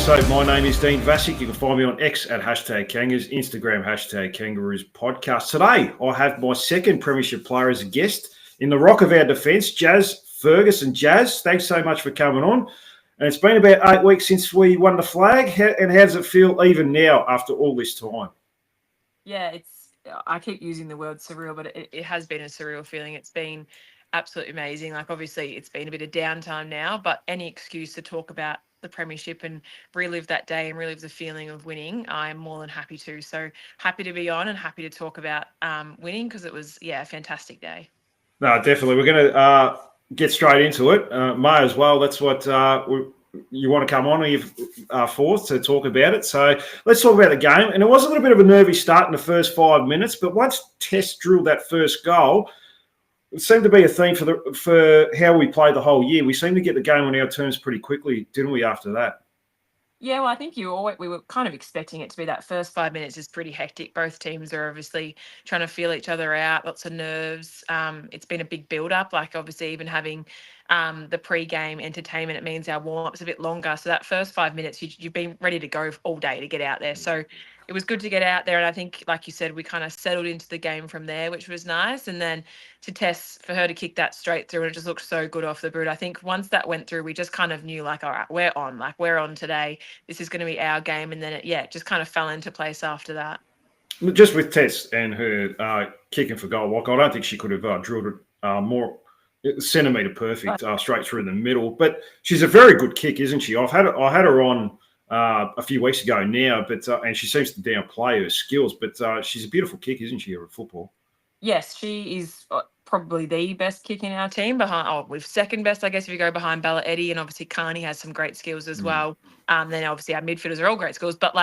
episode. My name is Dean Vasic. You can find me on X at #Kangas, Instagram #Kangaroos podcast. Today, I have my second Premiership player as a guest in the rock of our defence, Jazz Ferguson. Jazz, thanks so much for coming on. And it's been about 8 weeks since we won the flag. And how does it feel even now after all this time? Yeah, I keep using the word surreal, but it has been a surreal feeling. It's been absolutely amazing. Like, obviously, it's been a bit of downtime now, but any excuse to talk about the Premiership and relive that day and relive the feeling of winning, I'm more than happy to. So happy to be on and happy to talk about winning, because it was, a fantastic day. No, definitely. We're going to get straight into it. May as well. That's what you want to come on fourth to talk about it. So let's talk about the game. And it was a little bit of a nervy start in the first 5 minutes, but once Tess drilled that first goal, it seemed to be a theme for how we played the whole year. We seemed to get the game on our terms pretty quickly, didn't we, after that? Yeah, well, I think we were kind of expecting it to be that first 5 minutes is pretty hectic. Both teams are obviously trying to feel each other out, lots of nerves. It's been a big build-up, like obviously even having the pre-game entertainment, it means our warm-up's a bit longer. So that first 5 minutes, you've been ready to go all day to get out there. So it was good to get out there. And I think, like you said, we kind of settled into the game from there, which was nice. And then to Tess, for her to kick that straight through, and it just looked so good off the boot. I think once that went through, we just kind of knew, like, all right, we're on today. This is going to be our game. And then it just kind of fell into place after that. Just with Tess and her kicking for goal, like, I don't think she could have drilled it more centimetre perfect straight through the middle. But she's a very good kick, isn't she? I had her on a few weeks ago now, but and she seems to downplay her skills, but she's a beautiful kick, isn't she, at football? Yes, she is probably the best kick in our team. We've second best, I guess, if you go behind Bella Eddy, and obviously Carney has some great skills as well. Then obviously our midfielders are all great skills, but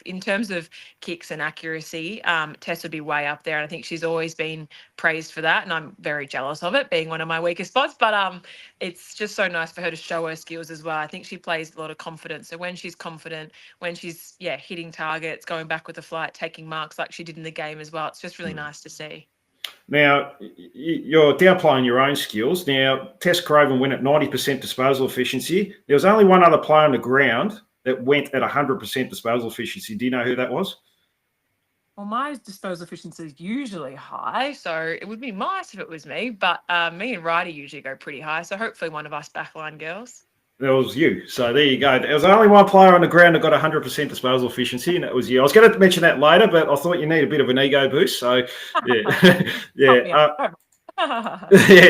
in terms of kicks and accuracy, Tess would be way up there, and I think she's always been praised for that, and I'm very jealous of it, being one of my weakest spots. But it's just so nice for her to show her skills as well. I think she plays a lot of confidence. So when she's confident, when she's hitting targets, going back with the flight, taking marks like she did in the game as well, it's just really nice to see. Now, you're downplaying your own skills. Now, Tess Craven went at 90% disposal efficiency. There was only one other player on the ground that went at 100% disposal efficiency. Do you know who that was? Well, my disposal efficiency is usually high, so it would be nice if it was me. But me and Ryder usually go pretty high, so hopefully one of us backline girls. That was you. So there you go. There was only one player on the ground that got 100% disposal efficiency, and that was you. I was going to mention that later, but I thought you need a bit of an ego boost. So, yeah.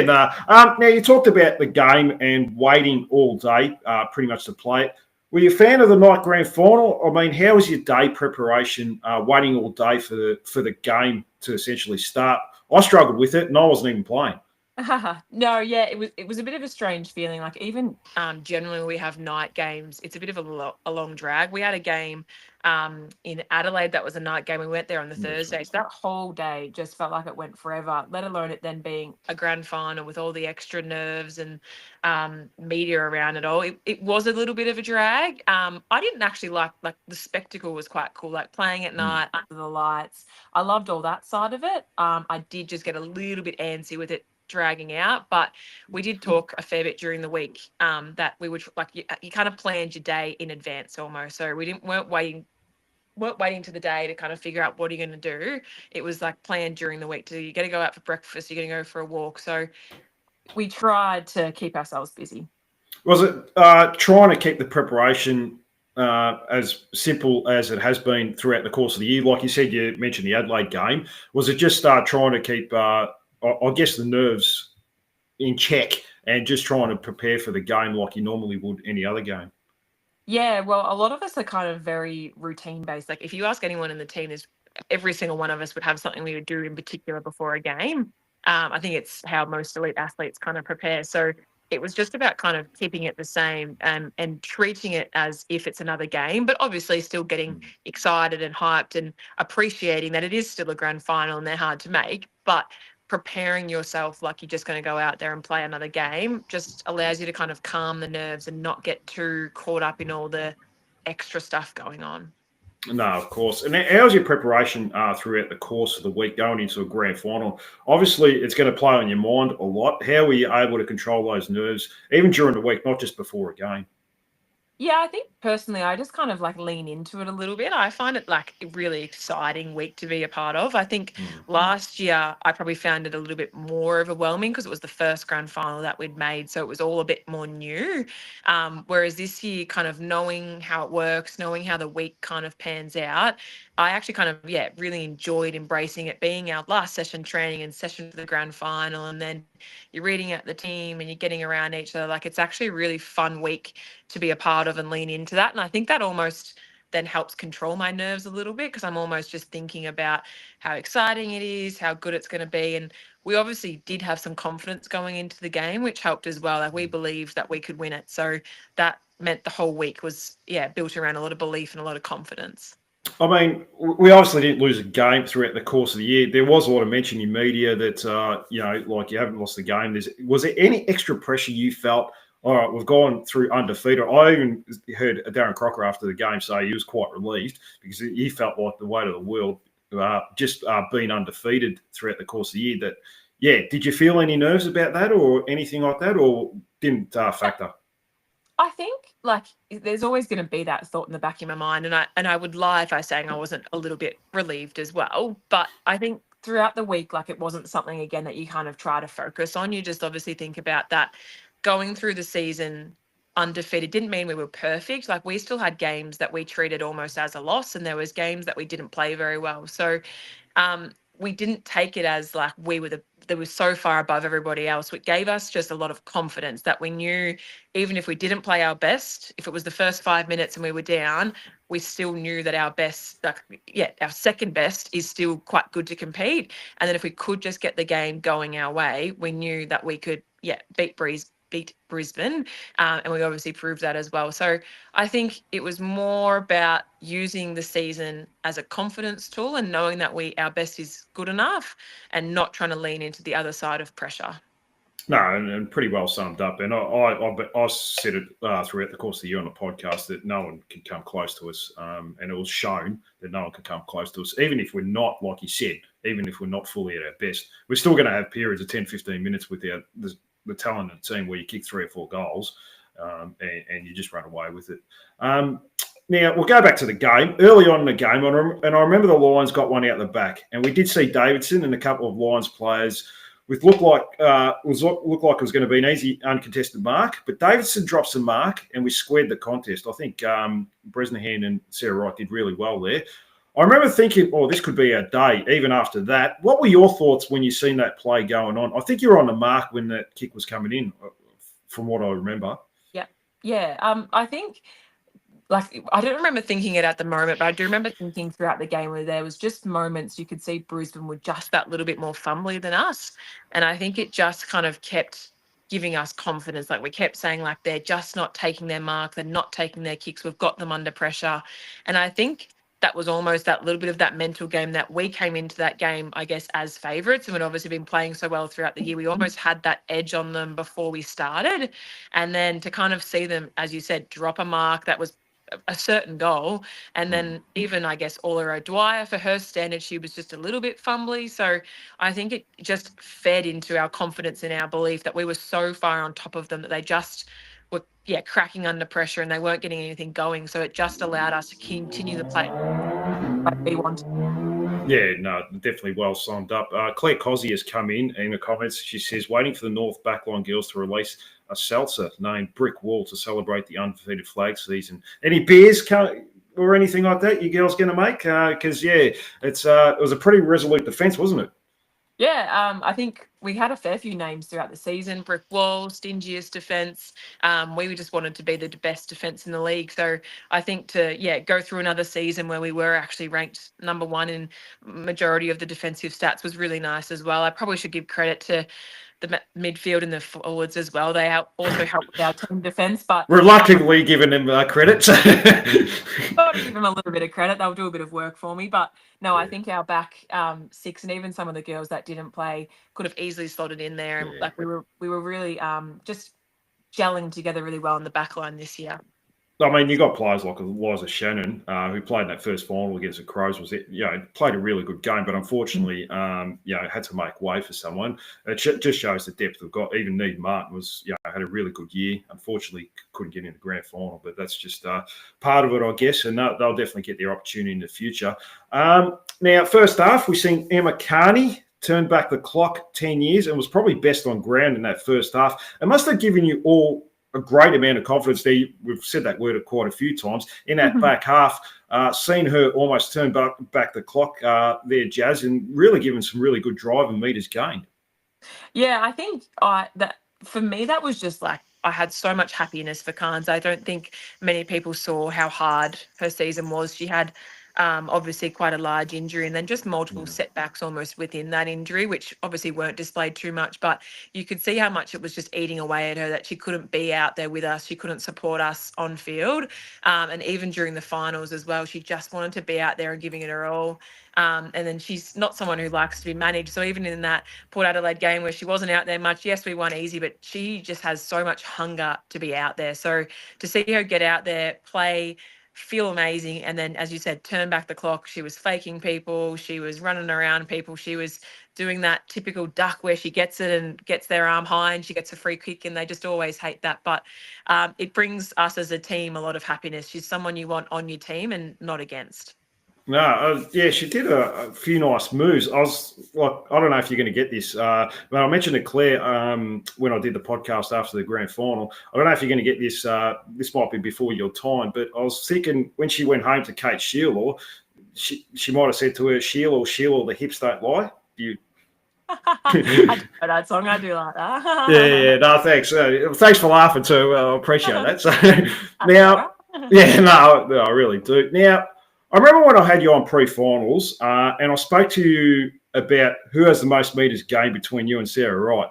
Now, you talked about the game and waiting all day pretty much to play it. Were you a fan of the night grand final? I mean, how was your day preparation, waiting all day for the game to essentially start? I struggled with it, and I wasn't even playing. No, it was a bit of a strange feeling. Like, even generally we have night games, it's a bit of a long drag. We had a game in Adelaide that was a night game. We went there on the Thursday, so that whole day just felt like it went forever, let alone it then being a grand final with all the extra nerves and media around it all. It was a little bit of a drag. I didn't actually like the spectacle was quite cool, like playing at night under the lights. I loved all that side of it. I did just get a little bit antsy with it dragging out, but we did talk a fair bit during the week that we would, like, you kind of planned your day in advance almost, so we weren't waiting to the day to kind of figure out what you're going to do. It was like planned during the week. You're going to go out for breakfast, you're going to go for a walk, so we tried to keep ourselves busy. Was it trying to keep the preparation as simple as it has been throughout the course of the year? Like you said, you mentioned the Adelaide game. Was it just trying to keep I guess the nerves in check and just trying to prepare for the game like you normally would any other game? Yeah, well, a lot of us are kind of very routine based. Like, if you ask anyone in the team, every single one of us would have something we would do in particular before a game. I think it's how most elite athletes kind of prepare. So it was just about kind of keeping it the same and treating it as if it's another game, but obviously still getting excited and hyped and appreciating that it is still a grand final and they're hard to make, but preparing yourself like you're just going to go out there and play another game just allows you to kind of calm the nerves and not get too caught up in all the extra stuff going on. No, of course. And how's your preparation throughout the course of the week going into a grand final? Obviously, it's going to play on your mind a lot. How were you able to control those nerves, even during the week, not just before a game? Yeah, I think personally, I just kind of like lean into it a little bit. I find it like a really exciting week to be a part of. I think last year I probably found it a little bit more overwhelming because it was the first grand final that we'd made. So it was all a bit more new. Whereas this year, kind of knowing how it works, knowing how the week kind of pans out, I actually kind of, yeah, really enjoyed embracing it being our last session training and session for the grand final. And then you're reading out the team and you're getting around each other. Like it's actually a really fun week to be a part of and lean into that. And I think that almost then helps control my nerves a little bit because I'm almost just thinking about how exciting it is, how good it's going to be. And we obviously did have some confidence going into the game, which helped as well. Like we believed that we could win it. So that meant the whole week was, yeah, built around a lot of belief and a lot of confidence. I mean, we obviously didn't lose a game throughout the course of the year. There was a lot of mention in media that, like you haven't lost the game. Was there any extra pressure you felt? All right, we've gone through undefeated. I even heard Darren Crocker after the game say he was quite relieved because he felt like the weight of the world just being undefeated throughout the course of the year. That, yeah, did you feel any nerves about that or anything like that, or didn't factor? I think like there's always going to be that thought in the back of my mind, and I would lie if I was saying I wasn't a little bit relieved as well. But I think throughout the week, like it wasn't something again that you kind of try to focus on. You just obviously think about that going through the season undefeated didn't mean we were perfect. Like we still had games that we treated almost as a loss, and there was games that we didn't play very well. So we didn't take it as like we were that was so far above everybody else. It gave us just a lot of confidence that we knew even if we didn't play our best, if it was the first 5 minutes and we were down, we still knew that our best, like, yeah, our second best is still quite good to compete. And then if we could just get the game going our way, we knew that we could, yeah, beat Brisbane. And we obviously proved that as well. So I think it was more about using the season as a confidence tool and knowing that our best is good enough and not trying to lean into the other side of pressure. No, and pretty well summed up. And I said it throughout the course of the year on the podcast that no one can come close to us. And it was shown that no one can come close to us, even if we're not, like you said, even if we're not fully at our best. We're still going to have periods of 10, 15 minutes with the talented team where you kick 3 or 4 goals and you just run away with it. Now, we'll go back to the game. Early on in the game, and I remember the Lions got one out the back, and we did see Davidson and a couple of Lions players with looked like it was going to be an easy uncontested mark, but Davidson drops the mark, and we squared the contest. I think Bresnahan and Sarah Wright did really well there. I remember thinking, oh, this could be our day, even after that. What were your thoughts when you seen that play going on? I think you were on the mark when that kick was coming in, from what I remember. Yeah. I think, like, I don't remember thinking it at the moment, but I do remember thinking throughout the game where there was just moments you could see Brisbane were just that little bit more fumbly than us. And I think it just kind of kept giving us confidence. Like we kept saying, like, they're just not taking their mark. They're not taking their kicks. We've got them under pressure. And I think that was almost that little bit of that mental game that we came into that game, I guess, as favourites. And we'd obviously been playing so well throughout the year. We almost had that edge on them before we started. And then to kind of see them, as you said, drop a mark that was a certain goal. And then even, I guess, Ola O'Dwyer, for her standard, she was just a little bit fumbly. So I think it just fed into our confidence and our belief that we were so far on top of them that they just were, yeah, cracking under pressure and they weren't getting anything going. So it just allowed us to continue the play like we wanted. Yeah, no, definitely well summed up. Claire Cosy has come in the comments. She says, waiting for the North Backline girls to release a seltzer named Brick Wall to celebrate the undefeated flag season. Any beers or anything like that you girls going to make? Because, yeah, it was a pretty resolute defence, wasn't it? Yeah, I think we had a fair few names throughout the season. Brick Wall, stingiest defence. We just wanted to be the best defence in the league. So I think to, go through another season where we were actually ranked number 1 in majority of the defensive stats was really nice as well. I probably should give credit to the midfield and the forwards as well. They also help with our team defence. But reluctantly giving them credit. I'll give them a little bit of credit. They'll do a bit of work for me. But no, I think our back 6 and even some of the girls that didn't play could have easily slotted in there. And like we were really just gelling together really well in the back line this year. I mean, you got players like Eliza Shannon, who played in that first final against the Crows. Played a really good game, but unfortunately, had to make way for someone. It just shows the depth we've got. Even Neve Martin had a really good year. Unfortunately, couldn't get in the grand final, but that's just part of it, I guess. And they'll definitely get their opportunity in the future. Now, first half, we've seen Emma Carney turned back the clock 10 years and was probably best on ground in that first half. It must have given you all a great amount of confidence there. We've said that word quite a few times in that back half. Seen her almost turn back the clock there, Jazz, and really given some really good drive and meters gained. Yeah, I think that for me that was just like I had so much happiness for Carnes. I don't think many people saw how hard her season was. She had obviously quite a large injury and then just multiple setbacks almost within that injury, which obviously weren't displayed too much, but you could see how much it was just eating away at her, that she couldn't be out there with us. She couldn't support us on field. And even during the finals as well, she just wanted to be out there and giving it her all. And then she's not someone who likes to be managed. So even in that Port Adelaide game where she wasn't out there much, yes, we won easy, but she just has so much hunger to be out there. So to see her get out there, play, feel amazing, and then, as you said, turn back the clock. She was faking people. She was running around people. She was doing that typical duck where she gets it and gets their arm high and she gets a free kick, and they just always hate that. But it brings us as a team a lot of happiness. She's someone you want on your team and not against. No, she did a few nice moves. I was like, I don't know if you're going to get this, but I mentioned to Claire when I did the podcast after the grand final. I don't know if you're going to get this. This might be before your time, but I was thinking when she went home to Kate Sheila, she might have said to her, Sheila, the hips don't lie. I do know that song. I do like that. Yeah. No, thanks. Thanks for laughing too. I appreciate that. So now, no, I really do. Now, I remember when I had you on pre-finals, and I spoke to you about who has the most meters gained between you and Sarah Wright.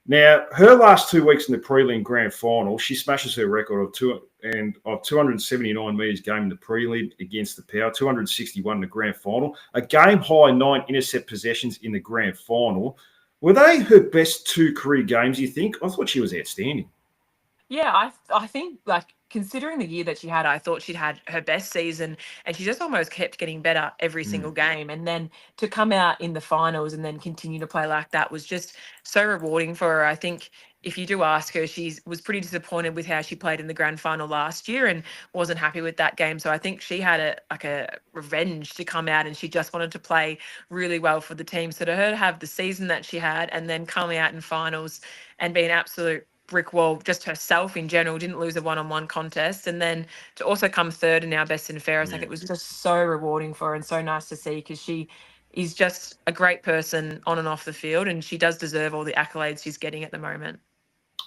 Now, her last 2 weeks in the prelim grand final, she smashes her record of 279 meters gained in the prelim against the Power, 261 in the grand final, a game high 9 intercept possessions in the grand final. Were they her best 2 career games, you think? I thought she was outstanding. Yeah, I think, like, considering the year that she had, I thought she'd had her best season, and she just almost kept getting better every single game. And then to come out in the finals and then continue to play like that was just so rewarding for her. I think if you do ask her, she was pretty disappointed with how she played in the grand final last year and wasn't happy with that game. So I think she had a revenge to come out, and she just wanted to play really well for the team. So to her to have the season that she had and then come out in finals and be an absolute brick wall, just herself in general, didn't lose a one-on-one contest, and then to also come third in our best and fairest, like, it was just so rewarding for her and so nice to see, because she is just a great person on and off the field, and she does deserve all the accolades she's getting at the moment.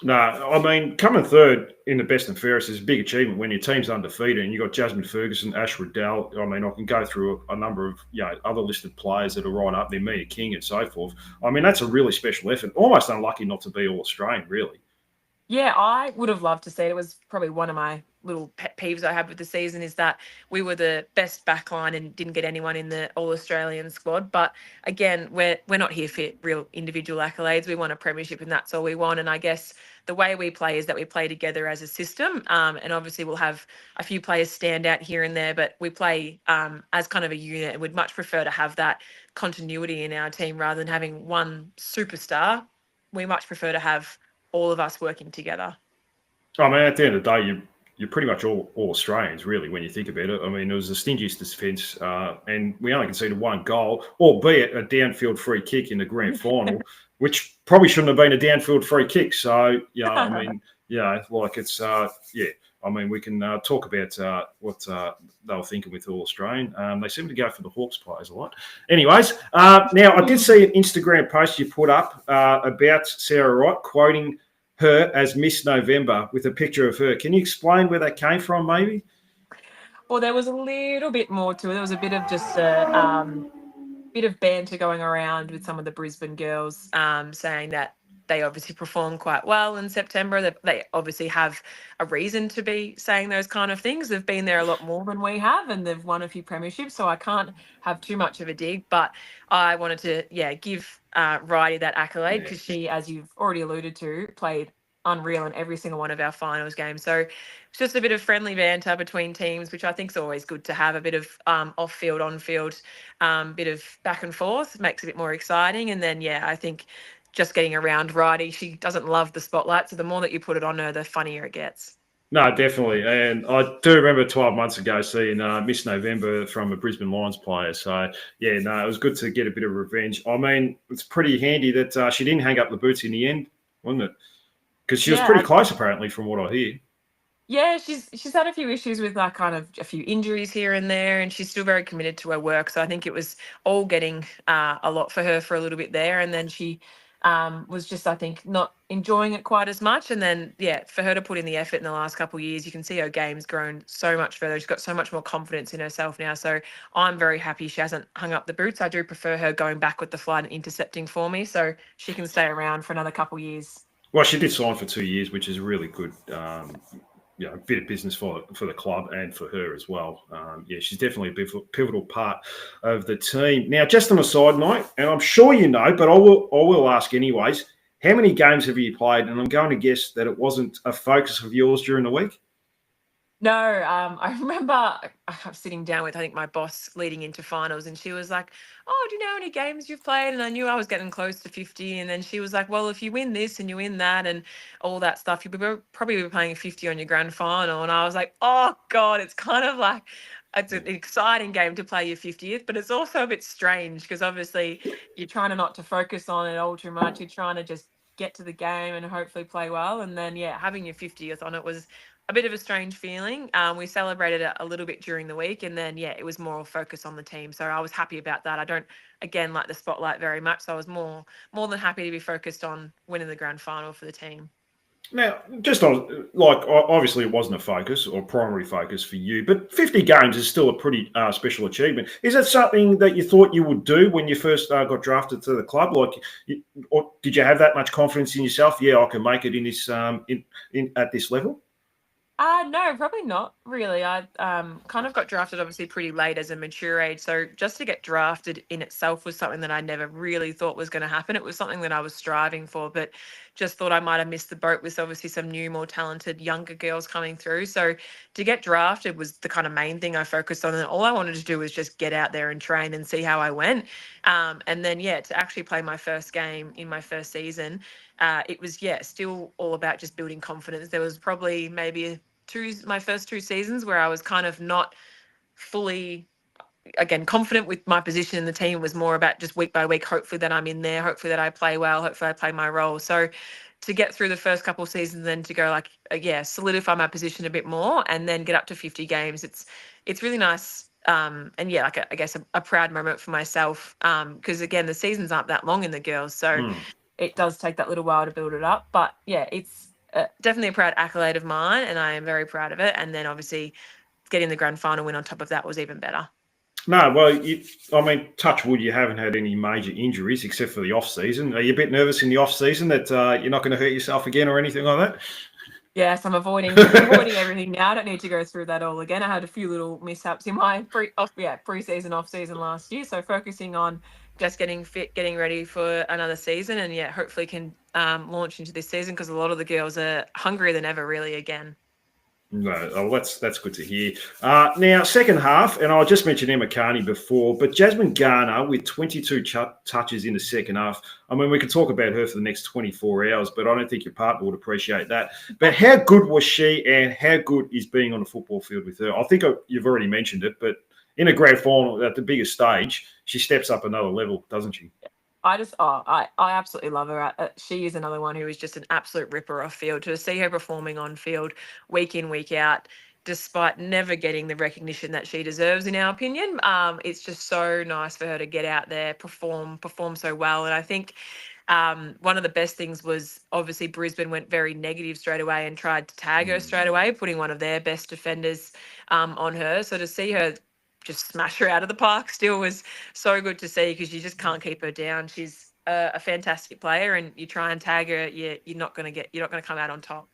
No, I mean, coming third in the best and fairest is a big achievement when your team's undefeated and you've got Jasmine Ferguson, Ash Riddell. I mean, I can go through a number of other listed players that are right up there, Mia King and so forth. I mean, that's a really special effort. Almost unlucky not to be All-Australian, really. Yeah, I would have loved to see it. It was probably one of my little pet peeves I had with the season, is that we were the best backline and didn't get anyone in the All-Australian squad. But again, we're not here for real individual accolades. We want a premiership, and that's all we want. And I guess the way we play is that we play together as a system. And obviously we'll have a few players stand out here and there, but we play as kind of a unit, and would much prefer to have that continuity in our team rather than having one superstar. We much prefer to have all of us working together. I mean, at the end of the day, you're pretty much all Australians, really, when you think about it. I mean, it was the stingiest defence, and we only conceded 1 goal, albeit a downfield free kick in the grand final, which probably shouldn't have been a downfield free kick. So, I mean, like it's, I mean, we can talk about what they were thinking with All-Australian. They seem to go for the Hawks players a lot. Anyways, now I did see an Instagram post you put up about Sarah Wright, quoting her as Miss November with a picture of her. Can you explain where that came from, maybe? Well, there was a little bit more to it. There was a bit of just a bit of banter going around with some of the Brisbane girls, saying that they obviously performed quite well in September. They obviously have a reason to be saying those kind of things. They've been there a lot more than we have, and they've won a few premierships, so I can't have too much of a dig. But I wanted to, give Righty that accolade, because she, as you've already alluded to, played unreal in every single one of our finals games. So it's just a bit of friendly banter between teams, which I think is always good to have. A bit of off-field, on-field, bit of back and forth makes it a bit more exciting. And then, yeah, I think just getting around Righty, she doesn't love the spotlight. So the more that you put it on her, the funnier it gets. No, definitely. And I do remember 12 months ago seeing Miss November from a Brisbane Lions player. So, yeah, no, it was good to get a bit of revenge. I mean, it's pretty handy that she didn't hang up the boots in the end, wasn't it? Because she was pretty close, apparently, from what I hear. Yeah, she's had a few issues with like kind of a few injuries here and there, and she's still very committed to her work. So I think it was all getting a lot for her for a little bit there, and then she was just, I think, not enjoying it quite as much. And then, yeah, for her to put in the effort in the last couple of years, you can see her game's grown so much further. She's got so much more confidence in herself now. So I'm very happy she hasn't hung up the boots. I do prefer her going back with the flight and intercepting for me, so she can stay around for another couple of years. Well, she did sign for 2 years, which is really good. Bit of business for the club and for her as well. Yeah, she's definitely a pivotal part of the team. Now, just on a side note, and I'm sure you know, but I will ask anyways, how many games have you played? And I'm going to guess that it wasn't a focus of yours during the week. No, I remember I was sitting down with, I think, my boss leading into finals, and she was like, "Oh, do you know how many games you've played?" And I knew I was getting close to 50. And then she was like, "Well, if you win this and you win that and all that stuff, you'll probably be playing 50 on your grand final." And I was like, "Oh God," it's kind of like it's an exciting game to play your 50th, but it's also a bit strange because obviously you're trying to not to focus on it all too much. You're trying to just get to the game and hopefully play well. And then, yeah, having your 50th on it was a bit of a strange feeling. We celebrated it a little bit during the week, and then, yeah, it was more focus on the team. So I was happy about that. I don't, again, like the spotlight very much. So I was more than happy to be focused on winning the grand final for the team. Now, just on, like, obviously it wasn't a focus or primary focus for you, but 50 games is still a pretty special achievement. Is that something that you thought you would do when you first got drafted to the club? Like, or did you have that much confidence in yourself? Yeah, I can make it in this in at this level. No, probably not really. I kind of got drafted obviously pretty late as a mature age. So just to get drafted in itself was something that I never really thought was going to happen. It was something that I was striving for, but just thought I might have missed the boat with obviously some new, more talented younger girls coming through. So to get drafted was the kind of main thing I focused on. And all I wanted to do was just get out there and train and see how I went. And then, yeah, to actually play my first game in my first season, it was, yeah, still all about just building confidence. There was probably maybe my first 2 seasons where I was kind of not fully, again, confident with my position in the team. It was more about just week by week, hopefully that I'm in there, hopefully that I play well, hopefully I play my role. So to get through the first couple of seasons, then to go like, yeah, solidify my position a bit more and then get up to 50 games. It's really nice. And yeah, like I guess a proud moment for myself. Because again, the seasons aren't that long in the girls. So it does take that little while to build it up. But yeah, it's definitely a proud accolade of mine, and I am very proud of it. And then obviously getting the grand final win on top of that was even better. No, well, I mean, touch wood, you haven't had any major injuries except for the off season. Are you a bit nervous in the off season that you're not going to hurt yourself again or anything like that? Yes, I'm avoiding everything now. I don't need to go through that all again. I had a few little mishaps in my pre-season, off-season last year. So focusing on just getting fit, getting ready for another season, and yeah, hopefully can launch into this season because a lot of the girls are hungrier than ever, really, again. No, oh, that's good to hear. Now, second half, and I just mentioned Emma Carney before, but Jasmine Garner with 22 touches in the second half. I mean, we could talk about her for the next 24 hours, but I don't think your partner would appreciate that. But how good was she, and how good is being on the football field with her? I think you've already mentioned it, but in a grand final at the biggest stage, she steps up another level, doesn't she? I absolutely love her. She is another one who is just an absolute ripper off field. To see her performing on field week in, week out, despite never getting the recognition that she deserves, in our opinion, it's just so nice for her to get out there, perform so well. And I think one of the best things was obviously Brisbane went very negative straight away and tried to tag her straight away, putting one of their best defenders on her. So to see her just smash her out of the park still was so good to see because you just can't keep her down. She's a fantastic player, and you try and tag her, you're not going to come out on top.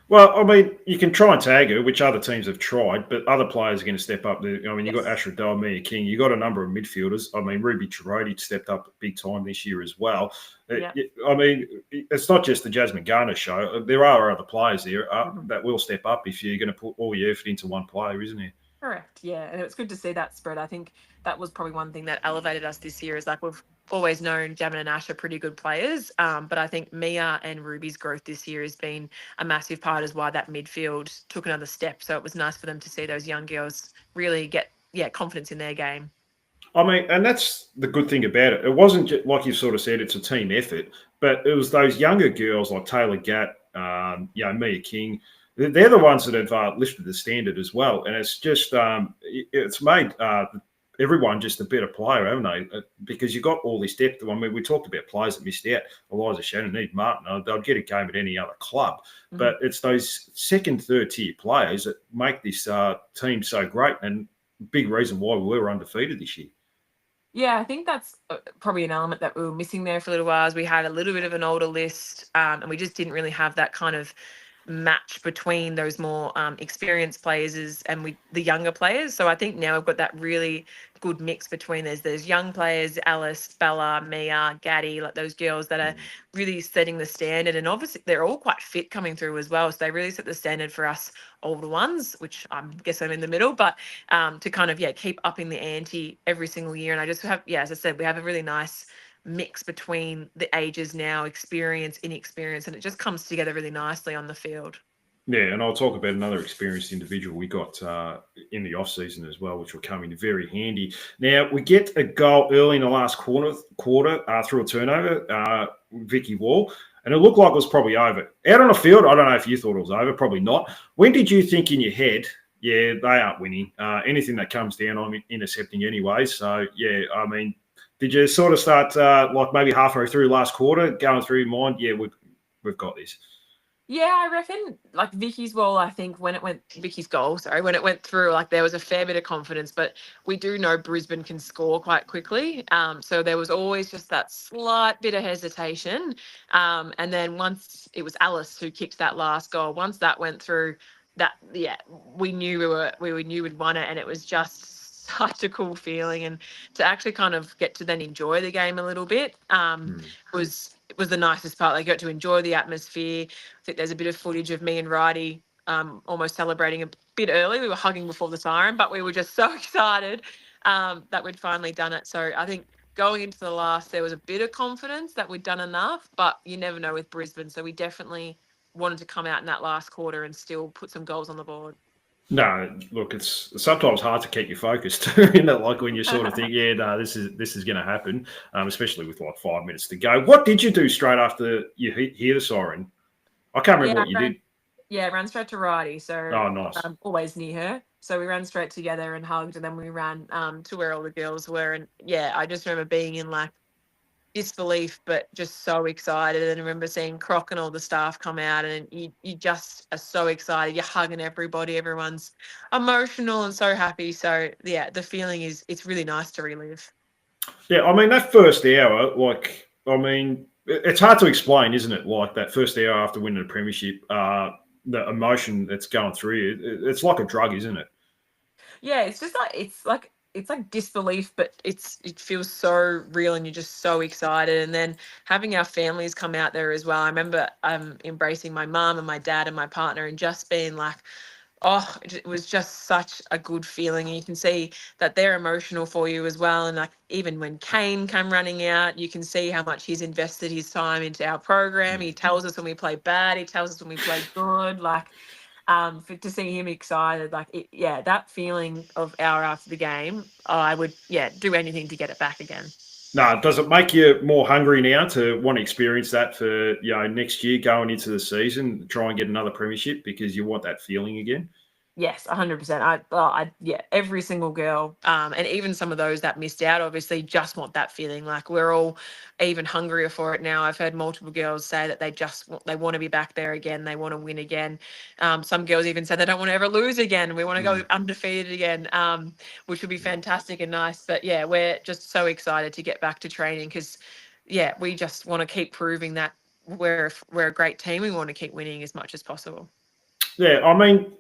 Well, I mean, you can try and tag her, which other teams have tried, but other players are going to step up. I mean, you've got Yes. Ashra Dole, Mia King, you've got a number of midfielders. I mean, Ruby Chiroti stepped up big time this year as well. Yeah. I mean, it's not just the Jasmine Garner show. There are other players there Mhm. that will step up if you're going to put all your effort into one player, isn't it? Correct. Yeah. And it's good to see that spread. I think that was probably one thing that elevated us this year is like we've always known Jamin and Ash are pretty good players. But I think Mia and Ruby's growth this year has been a massive part as why that midfield took another step. So it was nice for them to see those young girls really get, confidence in their game. I mean, and that's the good thing about it. It wasn't just, like you sort of said, it's a team effort, but it was those younger girls like Taylor Gatt, Mia King. They're the ones that have lifted the standard as well, and it's just it's made everyone just a better player, haven't they? Because you got all this depth. I mean, we talked about players that missed out. Eliza Shannon, Eve Martin, they'll get a game at any other club, but it's those second, third tier players that make this team so great, and big reason why we were undefeated this year. Yeah, I think that's probably an element that we were missing there for a little while. As we had a little bit of an older list, and we just didn't really have that kind of match between those more experienced players and the younger players. So I think now we've got that really good mix between there's young players, Alice, Bella, Mia, Gaddy, like those girls that are really setting the standard. And obviously they're all quite fit coming through as well. So they really set the standard for us older ones, which I guess I'm in the middle, but to kind of, keep upping the ante every single year. And I just have, as I said, we have a really nice mix between the ages now, experience, inexperience, and it just comes together really nicely on the field. Yeah, and I'll talk about another experienced individual we got in the off season as well, which will come in very handy. Now we get a goal early in the last quarter through a turnover, Vicky Wall, and it looked like it was probably over. Out on the field, I don't know if you thought it was over, probably not. When did you think in your head, yeah, they aren't winning? Anything that comes down, I'm intercepting anyway. So yeah, I mean, did you sort of start like maybe halfway through last quarter, going through your mind, yeah, we've got this? Yeah, I reckon like Vicky's goal, I think Vicky's goal, sorry, when it went through, like there was a fair bit of confidence, but we do know Brisbane can score quite quickly. So there was always just that slight bit of hesitation. And then once it was Alice who kicked that last goal, once that went through, we knew we knew we'd won it, and it was just such a cool feeling. And to actually kind of get to then enjoy the game a little bit was the nicest part. Like, got to enjoy the atmosphere. I think there's a bit of footage of me and Righty almost celebrating a bit early. We were hugging before the siren, but we were just so excited that we'd finally done it. So I think going into the last, there was a bit of confidence that we'd done enough, but you never know with Brisbane. So we definitely wanted to come out in that last quarter and still put some goals on the board. No, look, it's sometimes hard to keep you focused. You know, like when you sort of think, yeah, no, this is going to happen, especially with like 5 minutes to go. What did you do straight after you hear the siren? I can't remember what you did. Yeah, ran straight to Righty. So oh, nice. Always near her. So we ran straight together and hugged, and then we ran to where all the girls were. And yeah, I just remember being in like disbelief, but just so excited. And I remember seeing Croc and all the staff come out, and you just are so excited. You're hugging everybody. Everyone's emotional and so happy. So yeah, the feeling it's really nice to relive. Yeah, I mean that first hour, like, I mean, it's hard to explain, isn't it? Like that first hour after winning the premiership, the emotion that's going through you, it's like a drug, isn't it? Yeah, it's like disbelief, but it feels so real, and you're just so excited. And then having our families come out there as well. I remember embracing my mum and my dad and my partner, and just being like, oh, it was just such a good feeling. And you can see that they're emotional for you as well. And like even when Kane came running out, you can see how much he's invested his time into our program. He tells us when we play bad, he tells us when we play good. Like to see him excited, that feeling of hour after the game, I would do anything to get it back again. No, does it make you more hungry now to want to experience that for next year going into the season, try and get another premiership because you want that feeling again? Yes, 100%. Every single girl, and even some of those that missed out, obviously just want that feeling. Like we're all even hungrier for it now. I've heard multiple girls say that they want to be back there again. They want to win again. Some girls even said they don't want to ever lose again. We want to go undefeated again, which would be fantastic and nice. But yeah, we're just so excited to get back to training because, we just want to keep proving that we're a great team. We want to keep winning as much as possible. Yeah, I mean,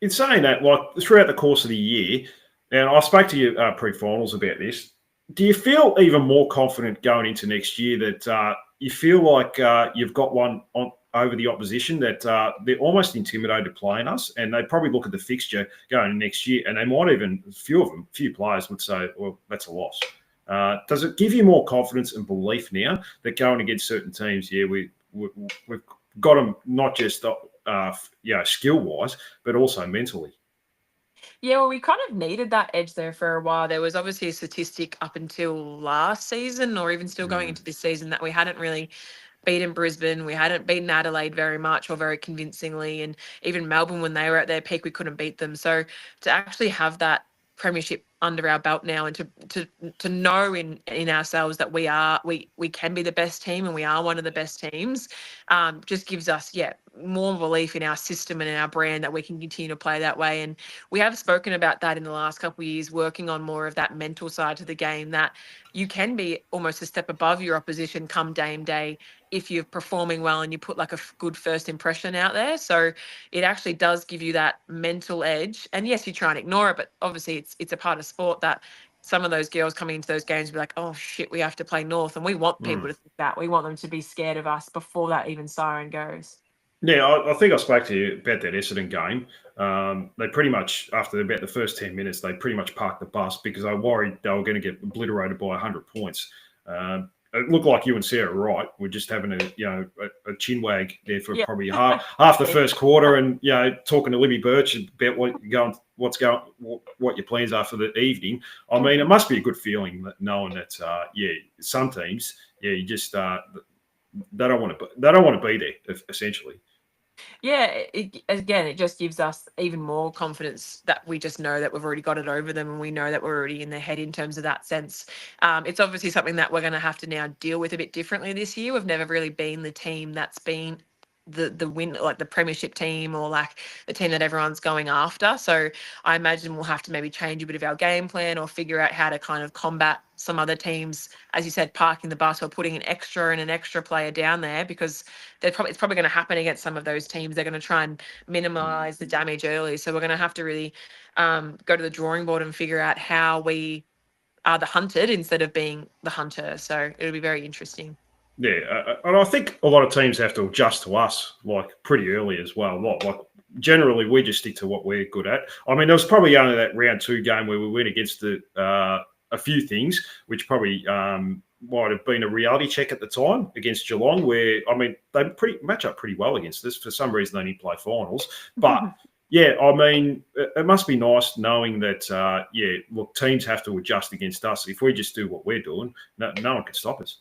in saying that, like throughout the course of the year, and I spoke to you pre-finals about this. Do you feel even more confident going into next year that you feel like you've got one on over the opposition that they're almost intimidated playing us, and they probably look at the fixture going into next year, and they might even a few players would say, "Well, that's a loss." Does it give you more confidence and belief now that going against certain teams, yeah, we've got them not just skill wise, but also mentally? Yeah, well, we kind of needed that edge there for a while. There was obviously a statistic up until last season, or even still going Mm. into this season, that we hadn't really beaten Brisbane. We hadn't beaten Adelaide very much or very convincingly. And even Melbourne, when they were at their peak, we couldn't beat them. So to actually have that premiership under our belt now, and to know in ourselves that we can be the best team and we are one of the best teams, just gives us more belief in our system and in our brand that we can continue to play that way. And we have spoken about that in the last couple of years, working on more of that mental side to the game, that you can be almost a step above your opposition come game day if you're performing well and you put like a good first impression out there. So it actually does give you that mental edge. And yes, you try and ignore it, but obviously it's a part of sport that some of those girls coming into those games will be like, oh shit, we have to play North. And we want people to think that. We want them to be scared of us before that even siren goes. Yeah, I think I spoke to you about that Essendon game. They pretty much, after about the first 10 minutes, they pretty much parked the bus because I worried they were going to get obliterated by 100 points. It looked like you and Sarah Wright were just having a chin wag there for probably half the first quarter, and talking to Libby Birch about what your plans are for the evening. I mean, it must be a good feeling knowing that some teams you just they don't want to be there essentially. Yeah, it just gives us even more confidence that we just know that we've already got it over them, and we know that we're already in their head in terms of that sense. It's obviously something that we're going to have to now deal with a bit differently this year. We've never really been the team that's been the win, like the premiership team, or like the team that everyone's going after. So I imagine we'll have to maybe change a bit of our game plan or figure out how to kind of combat some other teams, as you said, parking the bus or putting an extra player down there, because it's probably going to happen against some of those teams. They're going to try and minimize the damage early. So we're going to have to really go to the drawing board and figure out how we are the hunted instead of being the hunter. So it'll be very interesting. Yeah, and I think a lot of teams have to adjust to us like pretty early as well. Like generally, we just stick to what we're good at. I mean, there was probably only that round 2 game where we went against a few things, which probably might have been a reality check at the time against Geelong, where I mean they match up pretty well against us. For some reason, they didn't play finals, but. Yeah, I mean, it must be nice knowing that, look, teams have to adjust against us. If we just do what we're doing, no one can stop us.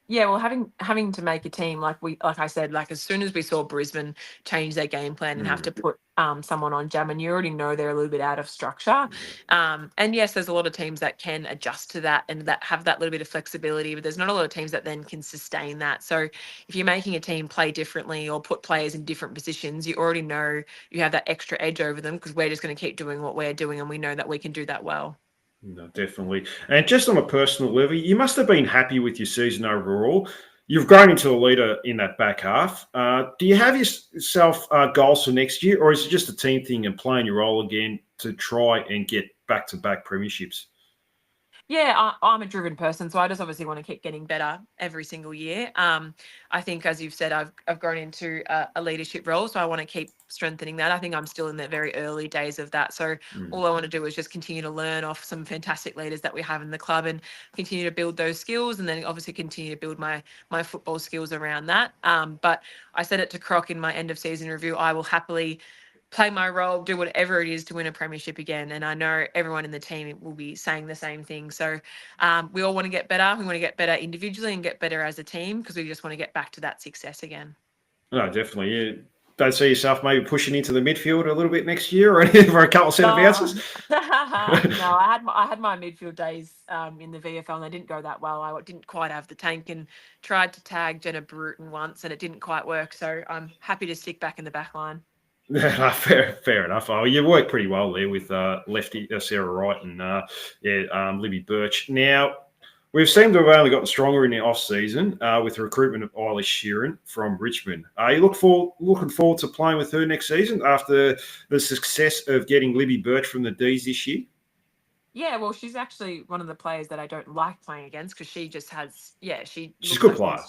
Yeah, well, having to make a team like I said, like as soon as we saw Brisbane change their game plan and have to put someone on jam, and you already know they're a little bit out of structure. And yes, there's a lot of teams that can adjust to that and that have that little bit of flexibility, but there's not a lot of teams that then can sustain that. So if you're making a team play differently or put players in different positions, you already know you have that extra edge over them, because we're just going to keep doing what we're doing, and we know that we can do that well. No, definitely. And just on a personal level, you must have been happy with your season overall. You've grown into a leader in that back half. Do you have yourself goals for next year, or is it just a team thing and playing your role again to try and get back-to-back premierships? Yeah, I'm a driven person, so I just obviously want to keep getting better every single year. I think, as you've said, I've grown into a leadership role, so I want to keep strengthening that. I think I'm still in the very early days of that, so all I want to do is just continue to learn off some fantastic leaders that we have in the club and continue to build those skills, and then obviously continue to build my football skills around that. But I said it to Croc in my end of season review, I will happily play my role, do whatever it is to win a premiership again. And I know everyone in the team will be saying the same thing. So we all want to get better. We want to get better individually and get better as a team, because we just want to get back to that success again. No, definitely. You don't see yourself maybe pushing into the midfield a little bit next year or for a couple of centre bounces? No, I had my midfield days in the VFL, and they didn't go that well. I didn't quite have the tank and tried to tag Jenna Bruton once, and it didn't quite work. So I'm happy to stick back in the back line. Fair enough. Oh, you worked pretty well there with lefty Sarah Wright and Libby Birch. Now, We've seemed to have only gotten stronger in the off season with the recruitment of Eilish Sheeran from Richmond. You looking forward to playing with her next season after the success of getting Libby Birch from the D's this year? Yeah, well, she's actually one of the players that I don't like playing against because she just has, she She's a looks good like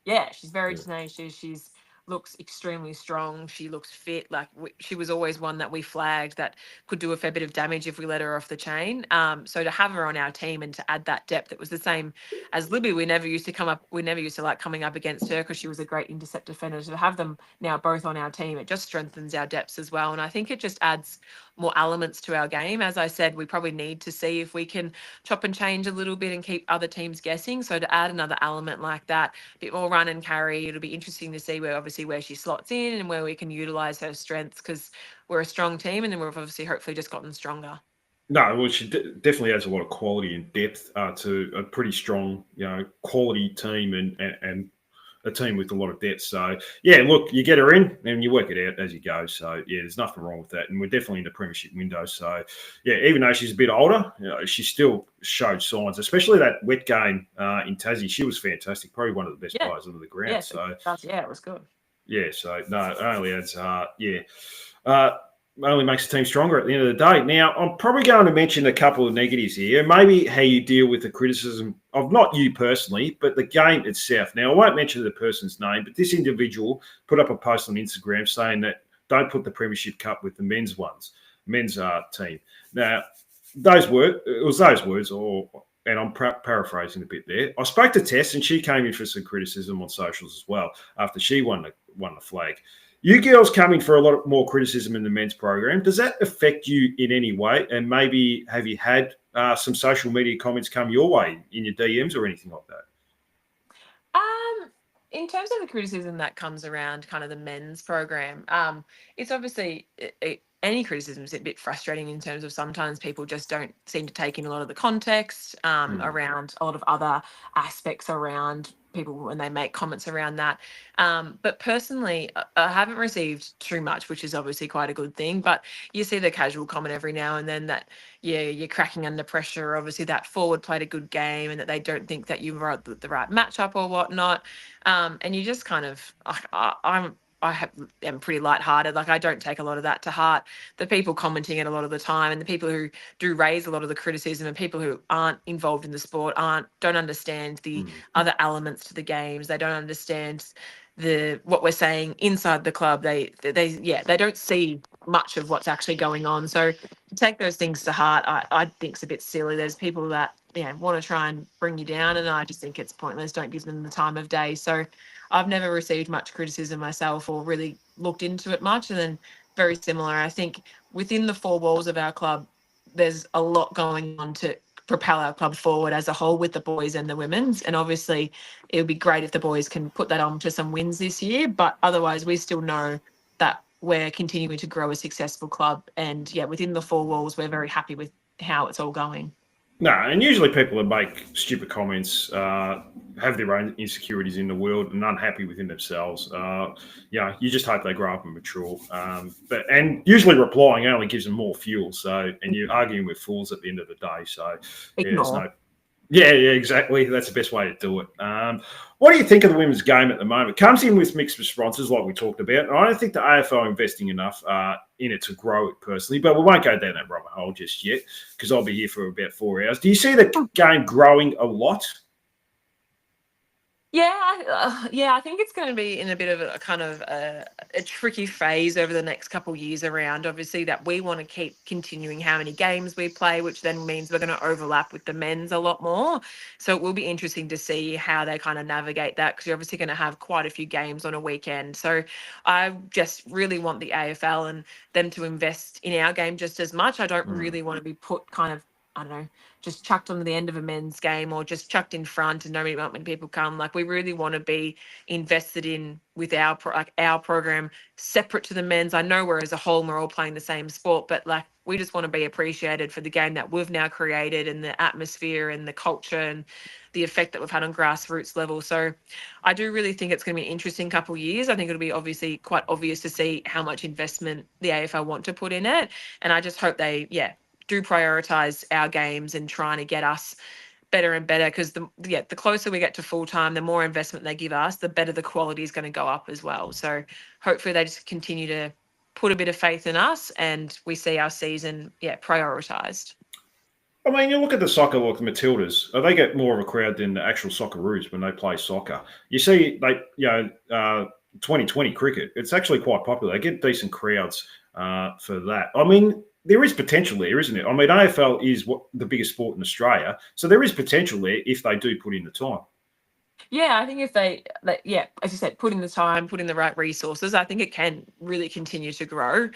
player. she's very Yeah. tenacious. She's looks extremely strong. She looks fit. Like she was always one that we flagged that could do a fair bit of damage if we let her off the chain. So to have her on our team and to add that depth, it was the same as Libby. We never used to like coming up against her because she was a great intercept defender. To have them now both on our team, it just strengthens our depths as well. And I think it just adds more elements to our game. As I said, we probably need to see if we can chop and change a little bit and keep other teams guessing. So to add another element like that, a bit more run and carry, it'll be interesting to see where she slots in and where we can utilize her strengths because we're a strong team and then we've obviously hopefully just gotten stronger. No, well, she definitely adds a lot of quality and depth to a pretty strong, quality team and a team with a lot of depth. So, yeah, look, you get her in and you work it out as you go. So, yeah, there's nothing wrong with that. And we're definitely in the premiership window. So, yeah, even though she's a bit older, she still showed signs, especially that wet game in Tassie. She was fantastic, probably one of the best players on the ground. It was good. Yeah, so, no, it only adds, only makes the team stronger at the end of the day. Now, I'm probably going to mention a couple of negatives here. Maybe how you deal with the criticism of not you personally, but the game itself. Now, I won't mention the person's name, but this individual put up a post on Instagram saying that don't put the Premiership Cup with the men's team. Now, those words, and I'm paraphrasing a bit there. I spoke to Tess, and she came in for some criticism on socials as well after she won the flag. You girls coming for a lot more criticism in the men's program. Does that affect you in any way? And maybe have you had some social media comments come your way in your DMs or anything like that? In terms of the criticism that comes around kind of the men's program, it's obviously any criticism is a bit frustrating in terms of sometimes people just don't seem to take in a lot of the context around a lot of other aspects around people when they make comments around that. But personally, I haven't received too much, which is obviously quite a good thing. But you see the casual comment every now and then that, you're cracking under pressure. Obviously, that forward played a good game and that they don't think that you were the right matchup or whatnot. And you just kind of, am pretty lighthearted. Like I don't take a lot of that to heart. The people commenting it a lot of the time and the people who do raise a lot of the criticism and people who aren't involved in the sport don't understand the other elements to the games. They don't understand what we're saying inside the club. They don't see much of what's actually going on. So to take those things to heart, I think it's a bit silly. There's people that want to try and bring you down, and I just think it's pointless. Don't give them the time of day. So I've never received much criticism myself or really looked into it much. And then very similar, I think within the four walls of our club, there's a lot going on to propel our club forward as a whole with the boys and the women's. And obviously it would be great if the boys can put that on to some wins this year. But otherwise, we still know that we're continuing to grow a successful club. And within the four walls, we're very happy with how it's all going. No, and usually people that make stupid comments have their own insecurities in the world and unhappy within themselves. You just hope they grow up and mature. And usually replying only gives them more fuel. So, and you're arguing with fools at the end of the day. So, yeah, exactly. That's the best way to do it. What do you think of the women's game at the moment? It comes in with mixed responses, like we talked about. And I don't think the AFL are investing enough in it to grow it personally, but we won't go down that rabbit hole just yet because I'll be here for about 4 hours. Do you see the game growing a lot? I think it's going to be in a bit of a kind of a tricky phase over the next couple of years around, obviously, that we want to keep continuing how many games we play, which then means we're going to overlap with the men's a lot more. So it will be interesting to see how they kind of navigate that because you're obviously going to have quite a few games on a weekend. So I just really want the AFL and them to invest in our game just as much. I don't really want to be put kind of, I don't know, just chucked on the end of a men's game or just chucked in front and nobody when people come. Like we really want to be invested in with our program separate to the men's. I know we're as a whole, we're all playing the same sport, but like we just want to be appreciated for the game that we've now created and the atmosphere and the culture and the effect that we've had on grassroots level. So I do really think it's going to be an interesting couple of years. I think it'll be obviously quite obvious to see how much investment the AFL want to put in it. And I just hope they, do prioritise our games and trying to get us better and better, because the closer we get to full time, the more investment they give us, the better the quality is going to go up as well. So hopefully they just continue to put a bit of faith in us, and we see our season prioritised. I mean, you look at the soccer, like the Matildas, they get more of a crowd than the actual Socceroos when they play soccer. You see, 2020 cricket, it's actually quite popular. They get decent crowds for that. I mean, there is potential there, isn't it? I mean, AFL is the biggest sport in Australia, so there is potential there if they do put in the time. Yeah, I think if they, as you said, put in the time, put in the right resources, I think it can really continue to grow.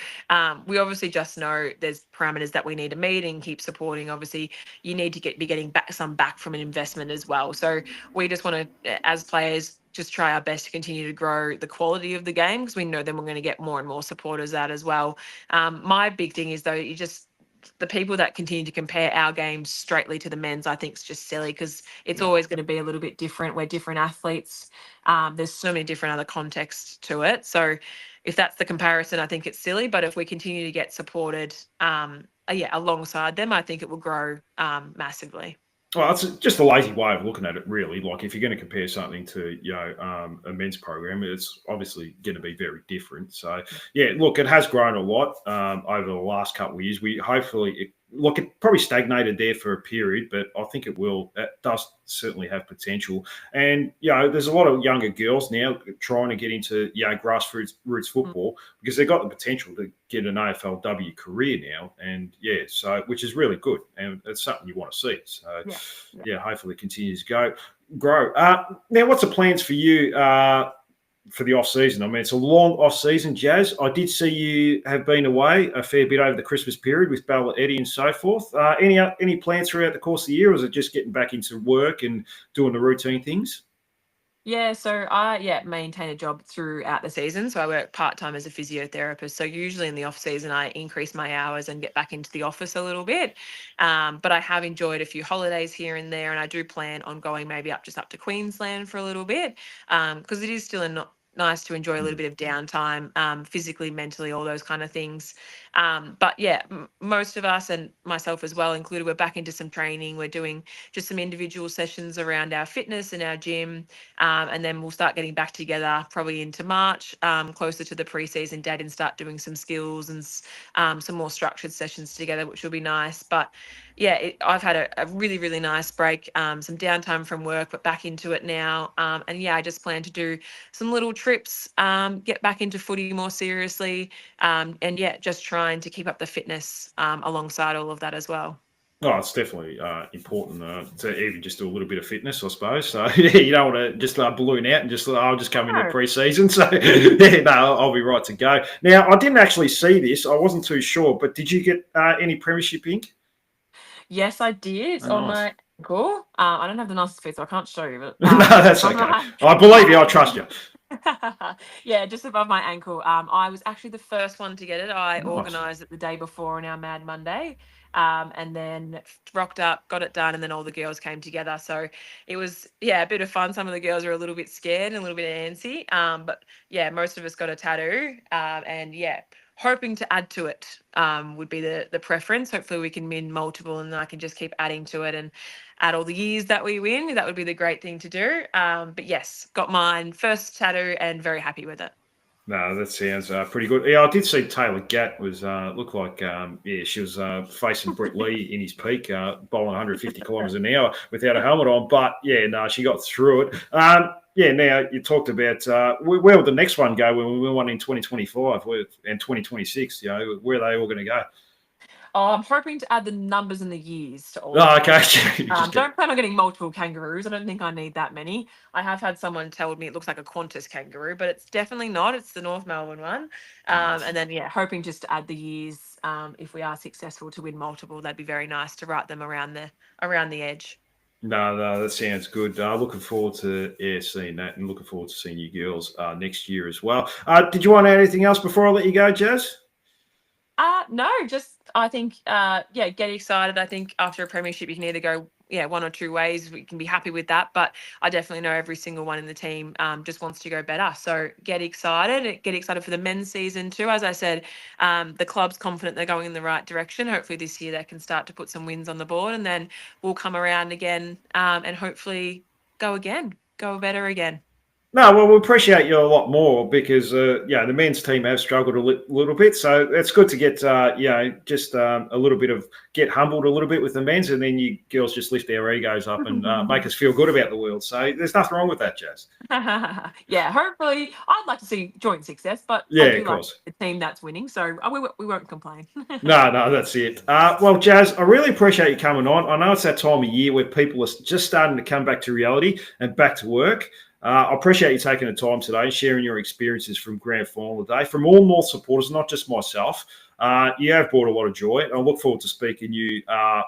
We obviously just know there's parameters that we need to meet and keep supporting. Obviously, you need to be getting back from an investment as well. So we just want to, as players, just try our best to continue to grow the quality of the game, because we know then we're going to get more and more supporters out as well. My big thing is, though, the people that continue to compare our games straightly to the men's, I think is just silly, because it's always going to be a little bit different. We're different athletes. There's so many different other contexts to it. So if that's the comparison, I think it's silly. But if we continue to get supported, alongside them, I think it will grow massively. Well, it's just a lazy way of looking at it, really. Like, if you're going to compare something to, a men's program, it's obviously going to be very different. So, yeah, look, it has grown a lot over the last couple of years. It probably stagnated there for a period, but I think it will. It does certainly have potential. And, there's a lot of younger girls now trying to get into, grassroots football, because they've got the potential to get an AFLW career now. And, which is really good. And it's something you want to see. So, hopefully it continues to grow. Now, what's the plans for you for the off season? I mean, it's a long off season, Jazz. I did see you have been away a fair bit over the Christmas period with Bella, Eddie, and so forth. Any plans throughout the course of the year, or is it just getting back into work and doing the routine things? Yeah, so I maintain a job throughout the season. So I work part-time as a physiotherapist. So usually in the off season, I increase my hours and get back into the office a little bit. But I have enjoyed a few holidays here and there, and I do plan on going maybe up to Queensland for a little bit, because it is still nice to enjoy a little bit of downtime, physically, mentally, all those kind of things. But most of us, and myself as well included, we're back into some training. We're doing just some individual sessions around our fitness and our gym. And then we'll start getting back together probably into March, closer to the preseason date, and start doing some skills and some more structured sessions together, which will be nice. But I've had a really, really nice break, some downtime from work, but back into it now. I just plan to do some little trips, get back into footy more seriously, just trying to keep up the fitness alongside all of that as well. Oh, it's definitely important to even just do a little bit of fitness, I suppose. So, you don't want to just balloon out and I'll just come into pre-season. So, I'll be right to go. Now, I didn't actually see this. I wasn't too sure, but did you get any premiership ink? Yes, I did. Oh, on nice. my ankle. I don't have the nicest feet, so I can't show you. But, No, that's okay. I believe you. I trust you. Just above my ankle. I was actually the first one to get it. I Nice. organised it the day before on our Mad Monday, and then rocked up, got it done, and then all the girls came together. So it was a bit of fun. Some of the girls were a little bit scared and a little bit antsy, but most of us got a tattoo, hoping to add to it would be the preference. Hopefully we can win multiple, and then I can just keep adding to it and add all the years that we win. That would be the great thing to do. But yes, got mine first tattoo and very happy with it. No, that sounds pretty good. Yeah, I did see Taylor Gatt was looked like she was facing Brett Lee in his peak, bowling 150 kilometres an hour without a helmet on. But she got through it. Now you talked about where will the next one go when we win one in 2025 and 2026? Where are they all going to go? Oh, I'm hoping to add the numbers and the years to all. Oh, okay. Don't plan on getting multiple kangaroos. I don't think I need that many. I have had someone tell me it looks like a Qantas kangaroo, but it's definitely not. It's the North Melbourne one. And then, hoping just to add the years. If we are successful to win multiple, that'd be very nice to write them around the edge. No, that sounds good. Looking forward to seeing that, and looking forward to seeing you girls next year as well. Did you want to add anything else before I let you go, Jazz? No, just I think get excited. I think after a premiership, you can either go one or two ways we can be happy with that. But I definitely know every single one in the team just wants to go better. So get excited for the men's season too. As I said, the club's confident they're going in the right direction. Hopefully this year they can start to put some wins on the board, and then we'll come around again and hopefully go better again. No, well, we appreciate you a lot more because, the men's team have struggled a little bit. So it's good to get, just a little bit of get humbled a little bit with the men's, and then you girls just lift our egos up and make us feel good about the world. So there's nothing wrong with that, Jazz. Yeah, hopefully I'd like to see joint success, but Yeah, I do of like course. the team that's winning, so we won't complain. No, that's it. Well, Jazz, I really appreciate you coming on. I know it's that time of year where people are just starting to come back to reality and back to work. I appreciate you taking the time today and sharing your experiences from Grand Final today. From all North supporters, not just myself, you have brought a lot of joy. I look forward to speaking to you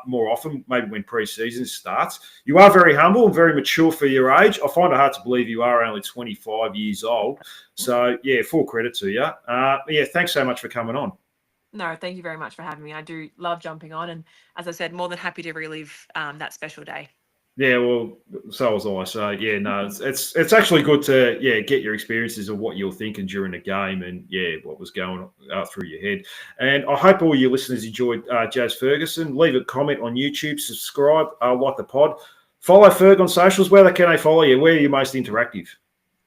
more often, maybe when pre-season starts. You are very humble and very mature for your age. I find it hard to believe you are only 25 years old. So, full credit to you. Thanks so much for coming on. No, thank you very much for having me. I do love jumping on, and as I said, more than happy to relive that special day. Yeah, well, so was I. So it's actually good to get your experiences of what you're thinking during the game and what was going through your head. And I hope all your listeners enjoyed Jazz Ferguson. Leave a comment on YouTube, subscribe, like the pod, follow Ferg on socials. Where can they follow you? Where are you most interactive?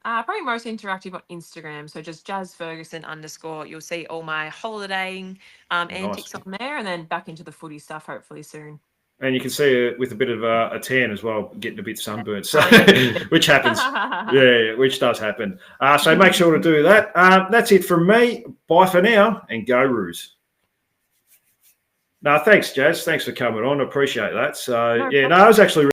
Probably most interactive on Instagram. So just Jazz Ferguson _. You'll see all my holidaying antics on there, and then back into the footy stuff hopefully soon. And you can see her with a bit of a tan as well, getting a bit sunburnt, so which happens. Which does happen. So make sure to do that. That's it from me. Bye for now, and go Roos. No, thanks, Jazz. Thanks for coming on. I appreciate that. So, it was actually